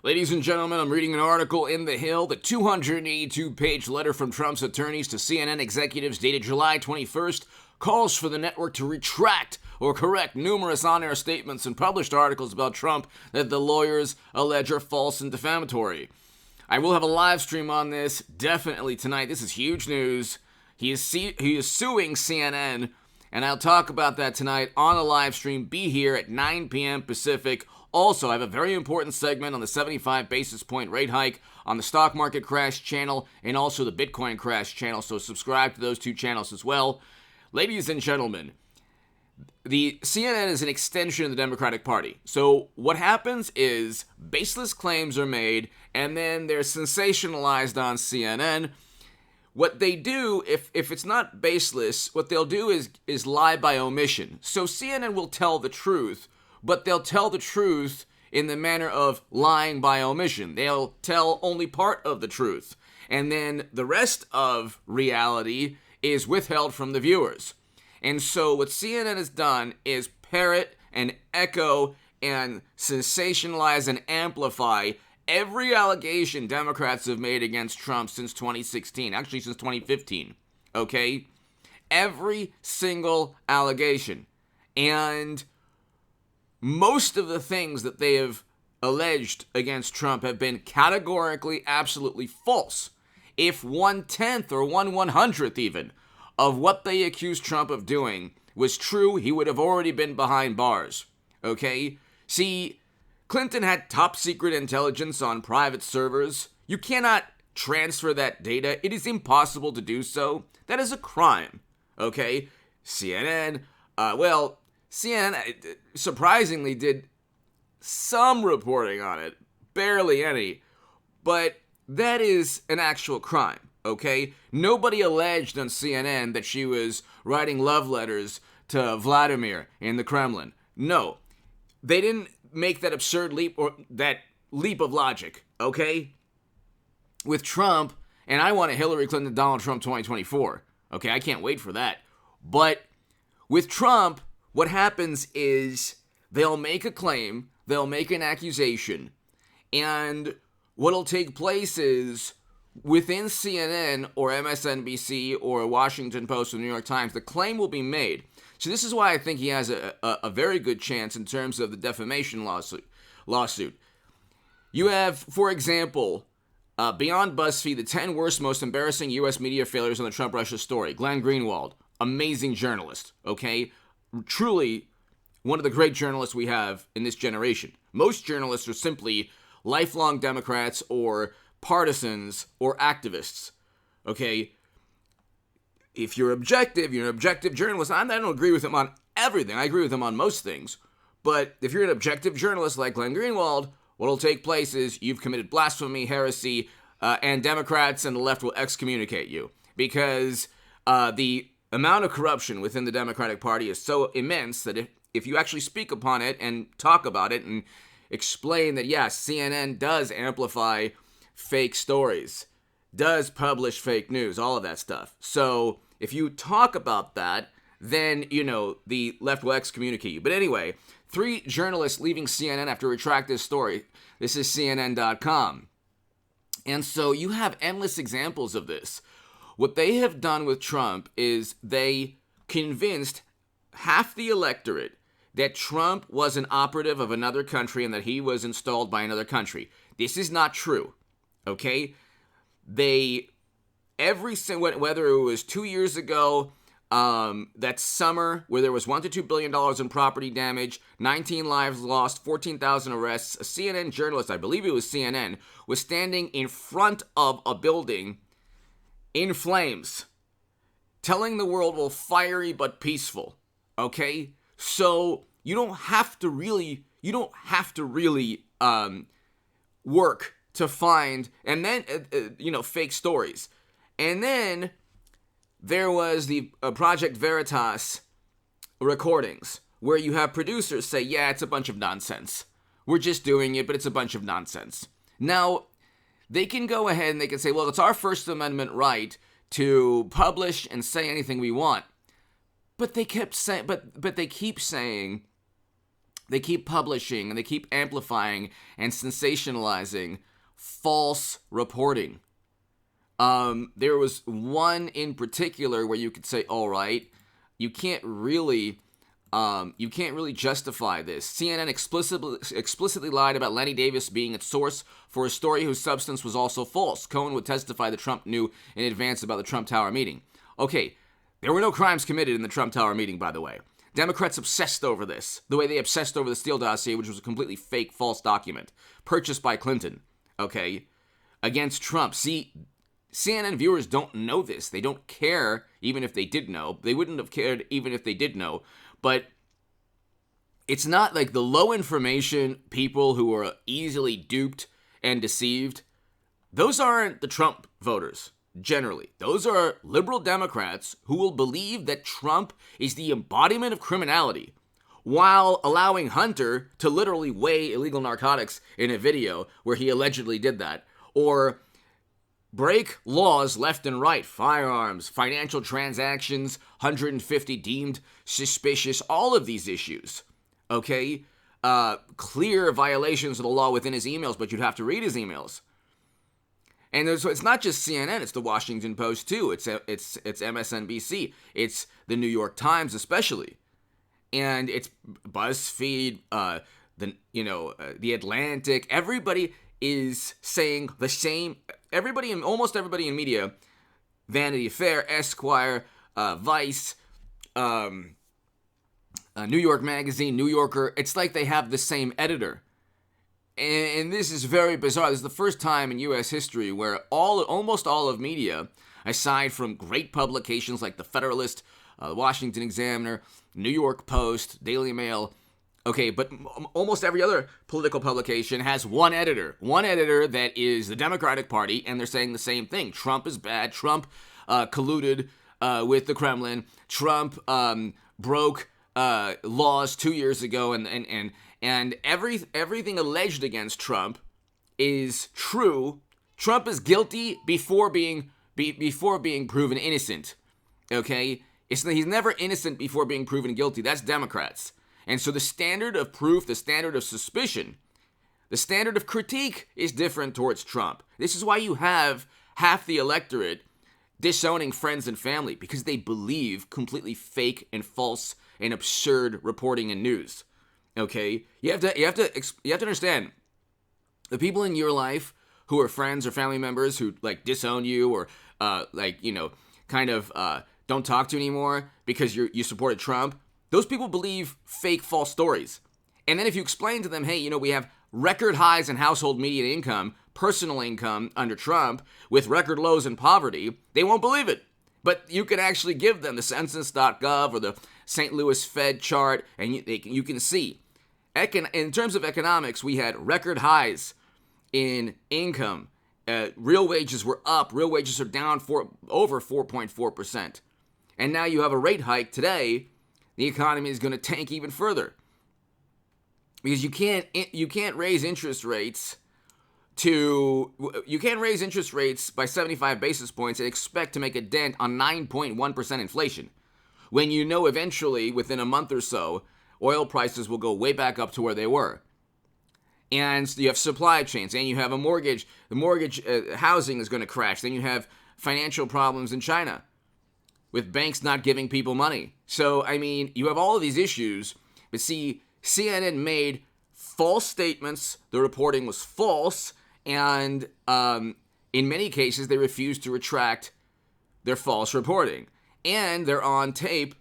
Ladies and gentlemen, I'm reading an article in The Hill, the 282-page letter from Trump's attorneys to CNN executives dated July 21st calls for the network to retract or correct numerous on-air statements and published articles about Trump that the lawyers allege are false and defamatory. I will have a live stream on this definitely tonight. This is huge news. He is suing CNN, and I'll talk about that tonight on a live stream. Be here at 9 p.m. Pacific. Also, I have a very important segment on the 75 basis point rate hike on the stock market crash channel and also the Bitcoin crash channel, so subscribe to those two channels as well. Ladies and gentlemen, the CNN is an extension of the Democratic Party. So what happens is baseless claims are made and then they're sensationalized on CNN. What they do, if it's not baseless, what they'll do is lie by omission. So CNN will tell the truth, but they'll tell the truth in the manner of lying by omission. They'll tell only part of the truth. And then the rest of reality is withheld from the viewers. And so what CNN has done is parrot and echo and sensationalize and amplify every allegation Democrats have made against Trump since 2016, actually since 2015, okay? Every single allegation. And most of the things that they have alleged against Trump have been categorically, absolutely false. If 1/10 or 1/100th even of what they accused Trump of doing was true, he would have already been behind bars, okay? See, Clinton had top secret intelligence on private servers. You cannot transfer that data. It is impossible to do so. That is a crime, okay? CNN surprisingly did some reporting on it, barely any, but that is an actual crime, okay? Nobody alleged on CNN that she was writing love letters to Vladimir in the Kremlin. No, they didn't make that absurd leap or that leap of logic, okay? With Trump, and I want a Hillary Clinton, Donald Trump 2024, okay? I can't wait for that. But with Trump, what happens is they'll make a claim, they'll make an accusation, and what'll take place is within CNN or MSNBC or Washington Post or the New York Times, the claim will be made. So this is why I think he has a very good chance in terms of the defamation lawsuit. You have, for example, beyond BuzzFeed, the 10 worst, most embarrassing U.S. media failures on the Trump-Russia story. Glenn Greenwald, amazing journalist, okay? Truly one of the great journalists we have in this generation. Most journalists are simply lifelong Democrats or partisans or activists, okay? If you're objective, you're an objective journalist. I don't agree with him on everything. I agree with him on most things. But if you're an objective journalist like Glenn Greenwald, what'll take place is you've committed blasphemy, heresy, and Democrats and the left will excommunicate you. Because the amount of corruption within the Democratic Party is so immense that if you actually speak upon it and talk about it and explain that, yes, CNN does amplify fake stories, does publish fake news, all of that stuff. So if you talk about that, then, the left will excommunicate you. But anyway, 3 journalists leaving CNN after retract this story. This is CNN.com. And so you have endless examples of this. What they have done with Trump is they convinced half the electorate that Trump was an operative of another country and that he was installed by another country. This is not true, okay? Whether it was 2 years ago, that summer where there was $1 to $2 billion in property damage, 19 lives lost, 14,000 arrests, a CNN journalist, I believe it was CNN, was standing in front of a building in flames, telling the world, well, fiery but peaceful, okay? So you don't have to really work to find, and then, fake stories. And then there was the Project Veritas recordings, where you have producers say, yeah, it's a bunch of nonsense. We're just doing it, but it's a bunch of nonsense. Now, they can go ahead and they can say, well, it's our First Amendment right to publish and say anything we want. But they keep saying they keep publishing and they keep amplifying and sensationalizing false reporting. There was one in particular where you could say, all right, you can't really justify this. CNN explicitly lied about Lenny Davis being its source for a story whose substance was also false. Cohen would testify that Trump knew in advance about the Trump Tower meeting. Okay, there were no crimes committed in the Trump Tower meeting, by the way. Democrats obsessed over this, the way they obsessed over the Steele dossier, which was a completely fake, false document, purchased by Clinton, okay, against Trump. See, CNN viewers don't know this. They don't care, even if they did know. They wouldn't have cared even if they did know. But it's not like the low information people who are easily duped and deceived. Those aren't the Trump voters. Generally, those are liberal Democrats who will believe that Trump is the embodiment of criminality while allowing Hunter to literally weigh illegal narcotics in a video where he allegedly did that, or break laws left and right, firearms, financial transactions, 150 deemed suspicious, all of these issues, okay? Clear violations of the law within his emails, but you'd have to read his emails. And so it's not just CNN, it's the Washington Post too. It's MSNBC. It's the New York Times especially. And it's BuzzFeed, the Atlantic. Everybody is saying the same. Almost everybody in media, Vanity Fair, Esquire, Vice, New York Magazine, New Yorker, it's like they have the same editor. And this is very bizarre. This is the first time in U.S. history where almost all of media, aside from great publications like the Federalist, Washington Examiner, New York Post, Daily Mail, okay, but almost every other political publication has one editor that is the Democratic Party, and they're saying the same thing. Trump is bad. Trump colluded with the Kremlin. Trump broke laws 2 years ago, and everything alleged against Trump is true. Trump is guilty before being proven innocent. Okay, he's never innocent before being proven guilty. That's Democrats. And so the standard of proof, the standard of suspicion, the standard of critique is different towards Trump. This is why you have half the electorate disowning friends and family, because they believe completely fake and false and absurd reporting and news. Okay, you have to understand, the people in your life who are friends or family members who like disown you or don't talk to you anymore because you supported Trump. Those people believe fake, false stories. And then if you explain to them, hey, we have record highs in household median income, personal income under Trump, with record lows in poverty, they won't believe it. But you can actually give them the census.gov or the St. Louis Fed chart, and you can see. In terms of economics, we had record highs in income. Real wages were up. Real wages are down over 4.4%. And now you have a rate hike today. The economy is going to tank even further, because you can't raise interest rates by 75 basis points and expect to make a dent on 9.1% inflation, when eventually within a month or so oil prices will go way back up to where they were. And you have supply chains, and you have a mortgage. The mortgage housing is going to crash. Then you have financial problems in China with banks not giving people money. So, you have all of these issues. But see, CNN made false statements. The reporting was false. And in many cases, they refused to retract their false reporting. And they're on tape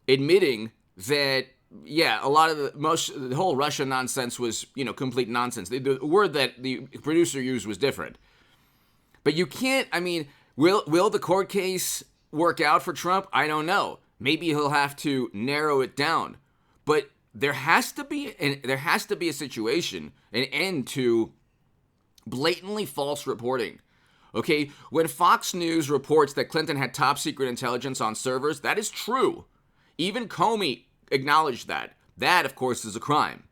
admitting that, a lot of the whole Russia nonsense was, complete nonsense. The word that the producer used was different. But you can't, will the court case work out for Trump? I don't know. Maybe he'll have to narrow it down. But there has to be a situation, an end to blatantly false reporting. Okay, when Fox News reports that Clinton had top secret intelligence on servers, that is true. Even Comey acknowledged that. That, of course, is a crime.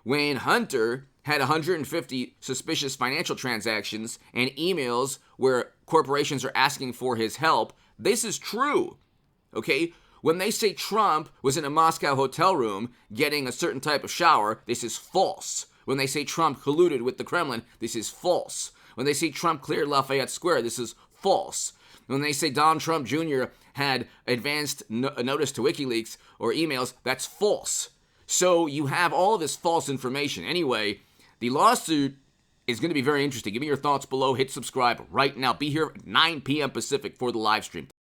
When Hunter had 150 suspicious financial transactions and emails where corporations are asking for his help, this is true. Okay, When they say Trump was in a Moscow hotel room getting a certain type of shower, this is false. When they say Trump colluded with the Kremlin, this is false. When they say Trump cleared Lafayette Square, this is false. When they say Donald Trump Jr. had advanced notice to WikiLeaks or emails, that's false. So you have all of this false information. Anyway, the lawsuit is going to be very interesting. Give me your thoughts below. Hit subscribe right now. Be here at 9 p.m. Pacific for the live stream.